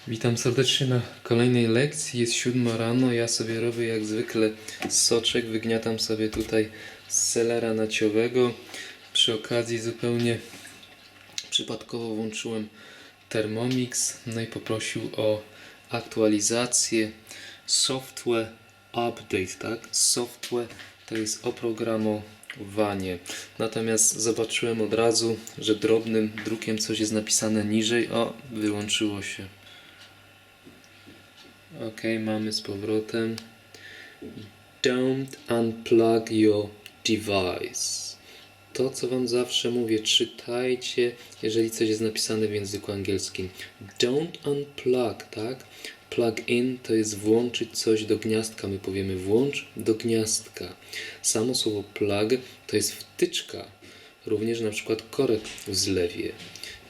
Witam serdecznie na kolejnej lekcji. Jest 7 rano, ja sobie robię jak zwykle soczek, wygniatam sobie tutaj z selera naciowego. Przy okazji zupełnie przypadkowo włączyłem Thermomix, no i poprosił o aktualizację. Software update, tak? Software to jest oprogramowanie. Natomiast zobaczyłem od razu, że drobnym drukiem coś jest napisane niżej. O, wyłączyło się. Ok, mamy z powrotem. Don't unplug your device. To, co Wam zawsze mówię, czytajcie, jeżeli coś jest napisane w języku angielskim. Don't unplug, tak? Plug in to jest włączyć coś do gniazdka. My powiemy włącz do gniazdka. Samo słowo plug to jest wtyczka. Również na przykład korek w zlewie.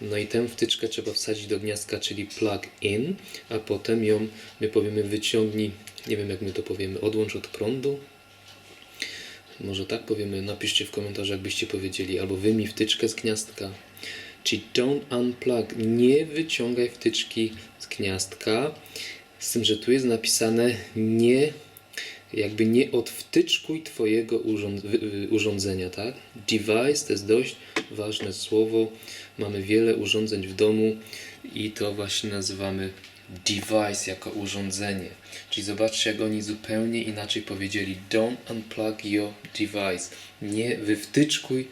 No i tę wtyczkę trzeba wsadzić do gniazdka, czyli plug in, a potem ją, my powiemy wyciągnij, nie wiem jak my to powiemy, odłącz od prądu. Może tak powiemy, napiszcie w komentarzu jakbyście powiedzieli, albo wyjmij wtyczkę z gniazdka. Czyli don't unplug, nie wyciągaj wtyczki z gniazdka, z tym, że tu jest napisane nie, jakby nie odwtyczkuj Twojego urządzenia, tak? Device to jest dość ważne słowo. Mamy wiele urządzeń w domu i to właśnie nazywamy device jako urządzenie. Czyli zobaczcie, jak oni zupełnie inaczej powiedzieli. Don't unplug your device. Nie wywtyczkuj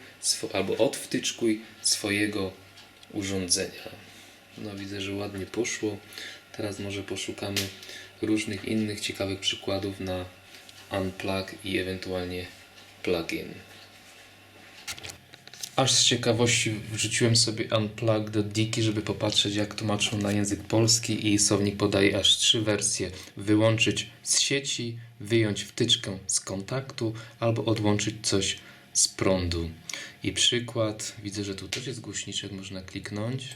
albo odwtyczkuj swojego urządzenia. No widzę, że ładnie poszło. Teraz może poszukamy różnych innych ciekawych przykładów na unplug i ewentualnie plugin. Aż z ciekawości wrzuciłem sobie unplug do Diki, żeby popatrzeć, jak tłumaczą na język polski, i słownik podaje aż 3 wersje. Wyłączyć z sieci, wyjąć wtyczkę z kontaktu albo odłączyć coś z prądu. I przykład, widzę, że tu też jest głośniczek, można kliknąć.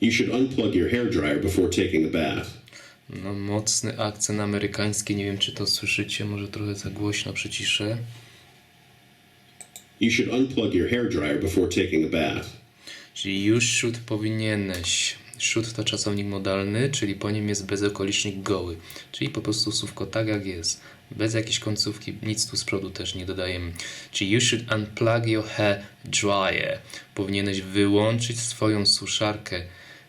You should unplug your hairdryer before taking a bath. No, mocny akcent amerykański, nie wiem czy to słyszycie, może trochę za głośno przyciszę. You should unplug your hairdryer before taking a bath. Czyli you should, powinieneś. Should to czasownik modalny, czyli po nim jest bezokolicznik goły. Czyli po prostu słówko tak jak jest. Bez jakiejś końcówki, nic tu z przodu też nie dodajemy. Czyli you should unplug your hair dryer. Powinieneś wyłączyć swoją suszarkę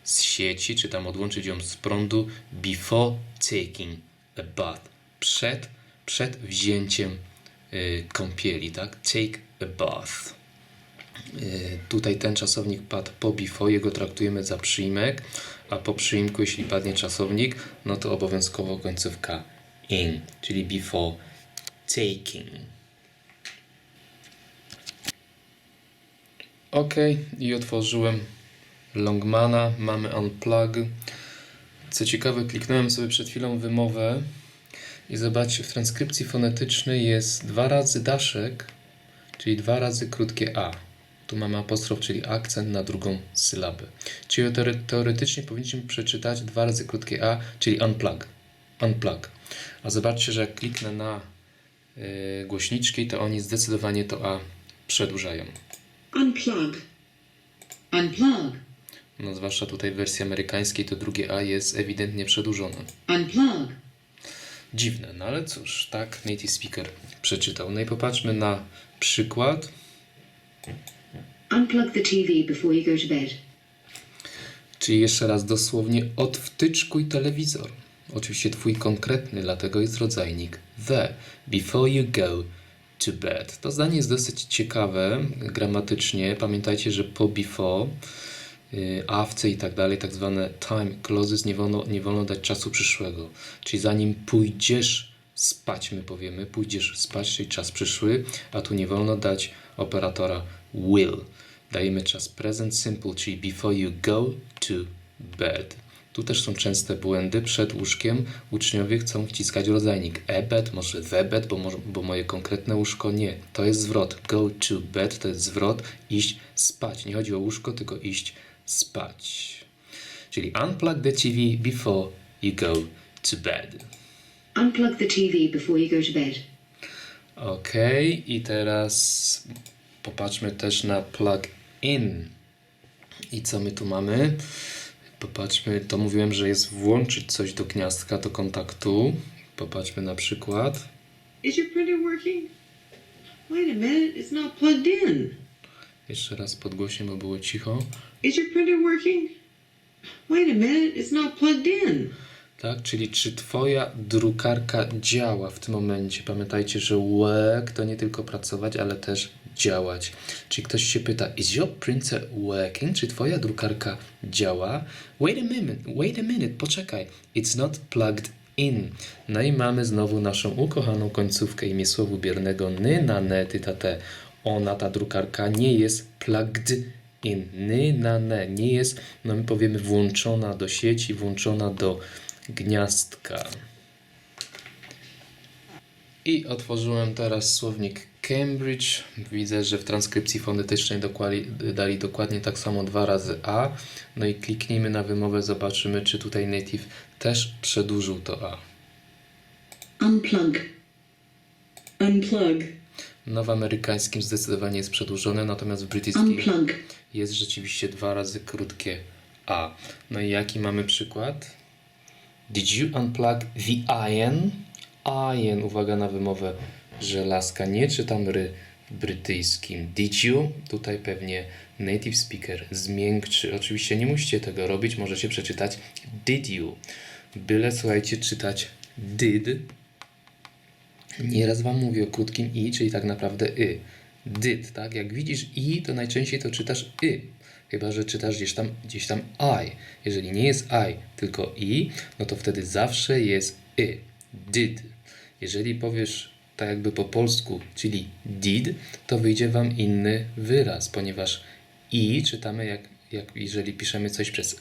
z sieci, czy tam odłączyć ją z prądu before taking a bath. Przed wzięciem kąpieli, tak? Take a bath. Tutaj ten czasownik padł po before, jego traktujemy za przyimek, a po przyimku, jeśli padnie czasownik, no to obowiązkowo końcówka in, czyli before taking. Ok, i otworzyłem Longmana, mamy unplug. Co ciekawe, kliknąłem sobie przed chwilą wymowę i zobaczcie, w transkrypcji fonetycznej jest 2 razy daszek, czyli 2 razy krótkie a. Tu mamy apostrof, czyli akcent na drugą sylabę. Czyli teoretycznie powinniśmy przeczytać 2 razy krótkie a, czyli unplug. Unplug. A zobaczcie, że jak kliknę na głośniczki, to oni zdecydowanie to a przedłużają. Unplug. Unplug. No zwłaszcza tutaj w wersji amerykańskiej to drugie a jest ewidentnie przedłużone. Unplug. Dziwne, no ale cóż, tak native speaker przeczytał. No i popatrzmy na przykład. Unplug the TV before you go to bed. Czyli jeszcze raz dosłownie odwtyczkuj telewizor. Oczywiście twój konkretny, dlatego jest rodzajnik the. Before you go to bed. To zdanie jest dosyć ciekawe gramatycznie. Pamiętajcie, że po before, after i tak dalej, tak zwane time clauses, nie wolno dać czasu przyszłego. Czyli zanim pójdziesz spać, my powiemy, pójdziesz spać, czyli czas przyszły, a tu nie wolno dać operatora will. Dajemy czas present simple, czyli before you go to bed. Tu też są częste błędy. Przed łóżkiem uczniowie chcą wciskać rodzajnik a bed, może the bed, bo moje konkretne łóżko nie. To jest zwrot. Go to bed to jest zwrot, iść spać. Nie chodzi o łóżko, tylko iść spać. Czyli unplug the TV before you go to bed. Unplug the TV before you go to bed. Ok, i teraz popatrzmy też na plug in. I co my tu mamy? Popatrzmy, to mówiłem, że jest włączyć coś do gniazdka, do kontaktu. Popatrzmy na przykład. Is your printer working? Wait a minute, it's not plugged in. Jeszcze raz podgłośnie, bo było cicho. Is your printer working? Wait a minute, it's not plugged in. Tak, czyli czy twoja drukarka działa w tym momencie? Pamiętajcie, że work to nie tylko pracować, ale też działać. Czyli ktoś się pyta, is your printer working? Czy twoja drukarka działa? Wait a minute, poczekaj. It's not plugged in. No i mamy znowu naszą ukochaną końcówkę imię słowu biernego ny, na, ne, ty, ta, te. Ona, ta drukarka, nie jest plugged in. Ny, na, ne. Nie jest, no my powiemy, włączona do sieci, włączona do gniazdka. I otworzyłem teraz słownik Cambridge. Widzę, że w transkrypcji fonetycznej dali dokładnie tak samo 2 razy A. No i kliknijmy na wymowę, zobaczymy, czy tutaj native też przedłużył to A. Unplug. Unplug. No w amerykańskim zdecydowanie jest przedłużone, natomiast w brytyjskim Unplug. jest rzeczywiście 2 razy krótkie A. No i jaki mamy przykład? Did you unplug the iron? Iron, uwaga na wymowę żelazka, nie czytam ry w brytyjskim. Did you? Tutaj pewnie native speaker zmiękczy. Oczywiście nie musicie tego robić, możecie przeczytać did you. Byle, słuchajcie, czytać did. Nieraz wam mówię o krótkim i, czyli tak naprawdę did, tak? Jak widzisz i, to najczęściej to czytasz Chyba że czytasz gdzieś tam I. Jeżeli nie jest I, tylko i, no to wtedy zawsze jest did. Jeżeli powiesz tak jakby po polsku, czyli did, to wyjdzie wam inny wyraz, ponieważ i czytamy jak jeżeli piszemy coś przez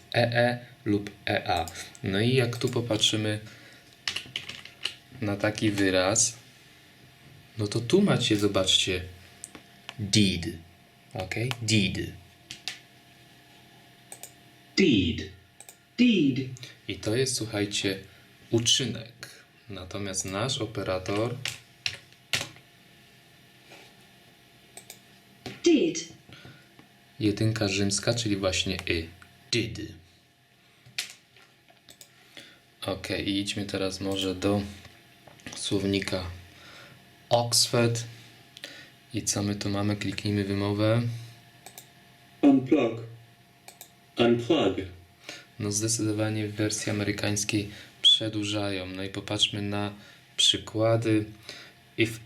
lub ea. No i jak tu popatrzymy na taki wyraz, no to tu macie, zobaczcie, did. Ok? Did. Deed. Deed. I to jest, słuchajcie, uczynek. Natomiast nasz operator Did. jedynka rzymska, czyli właśnie did. Ok, i idźmy teraz może do słownika Oxford. I co my tu mamy? Kliknijmy wymowę. Unplug. Unplug. No zdecydowanie w wersji amerykańskiej przedłużają. No i popatrzmy na przykłady. If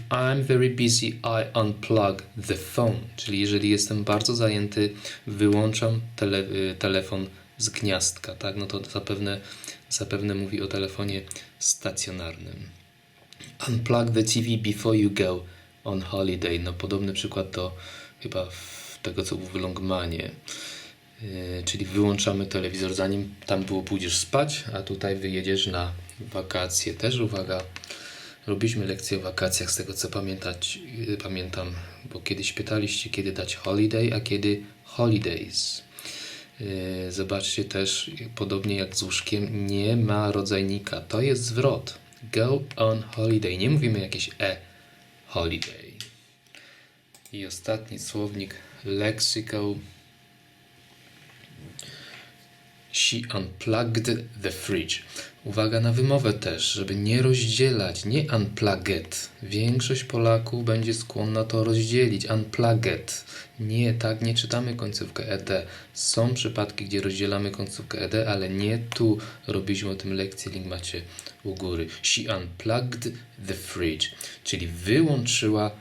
I'm very busy, I unplug the phone. Czyli jeżeli jestem bardzo zajęty, wyłączam telefon z gniazdka, tak? No to zapewne mówi o telefonie stacjonarnym. Unplug the TV before you go on holiday. No podobny przykład do chyba tego, co było w Longmanie. Czyli wyłączamy telewizor, zanim tam pójdziesz spać, a tutaj wyjedziesz na wakacje. Też uwaga, robiliśmy lekcję o wakacjach, z tego co pamiętam, bo kiedyś pytaliście, kiedy dać holiday, a kiedy holidays. Zobaczcie też, podobnie jak z łóżkiem, nie ma rodzajnika. To jest zwrot. Go on holiday. Nie mówimy jakieś holiday. I ostatni słownik lexical. She unplugged the fridge. Uwaga na wymowę też, żeby nie rozdzielać, nie unplugged. Większość Polaków będzie skłonna to rozdzielić. Unplugged. Nie, tak nie czytamy końcówkę ed. Są przypadki, gdzie rozdzielamy końcówkę ed, ale nie tu. Robiliśmy o tym lekcję, link macie u góry. She unplugged the fridge, czyli wyłączyła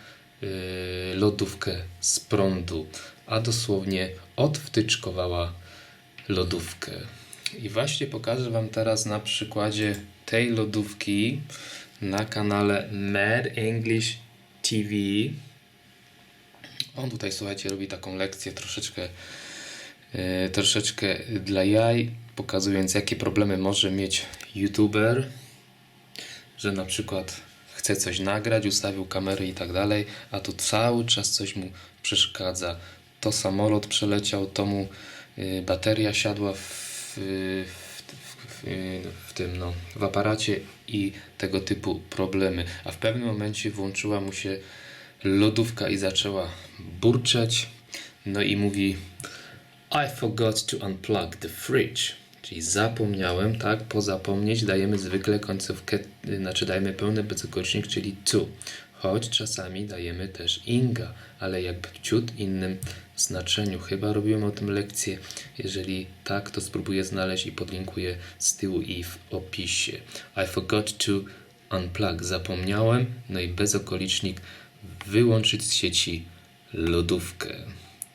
lodówkę z prądu, a dosłownie odwtyczkowała lodówkę. I właśnie pokażę wam teraz na przykładzie tej lodówki na kanale Mad English TV. On tutaj, słuchajcie, robi taką lekcję troszeczkę dla jaj, pokazując, jakie problemy może mieć youtuber, że na przykład chce coś nagrać, ustawił kamerę i tak dalej, a tu cały czas coś mu przeszkadza. To samolot przeleciał, to mu bateria siadła w aparacie i tego typu problemy. A w pewnym momencie włączyła mu się lodówka i zaczęła burczeć. No i mówi I forgot to unplug the fridge. Czyli zapomniałem, tak? Po zapomnieć dajemy zwykle końcówkę, znaczy dajemy pełny bezokolicznik, czyli to. Choć czasami dajemy też inga, ale jakby w ciut innym znaczeniu. Chyba robiłem o tym lekcję. Jeżeli tak, to spróbuję znaleźć i podlinkuję z tyłu i w opisie. I forgot to unplug. Zapomniałem, no i bezokolicznik wyłączyć z sieci lodówkę.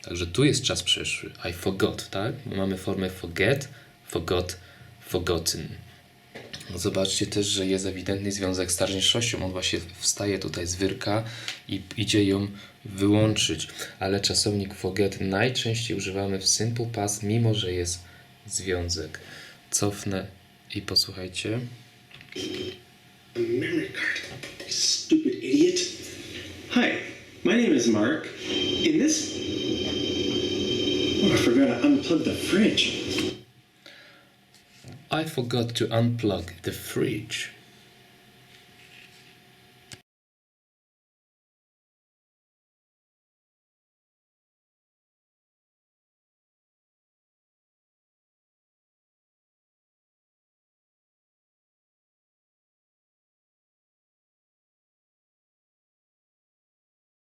Także tu jest czas przeszły. I forgot, tak? Mamy formę forget, forgot, forgotten. Zobaczcie też, że jest ewidentny związek z teraźniejszością. On właśnie wstaje tutaj z wyrka i idzie ją wyłączyć. Ale czasownik forget najczęściej używamy w simple past, mimo że jest związek. Cofnę i posłuchajcie. A memory card. Stupid idiot. Hi, my name is Mark. In this... Oh, I forgot to unplug the fridge. I forgot to unplug the fridge.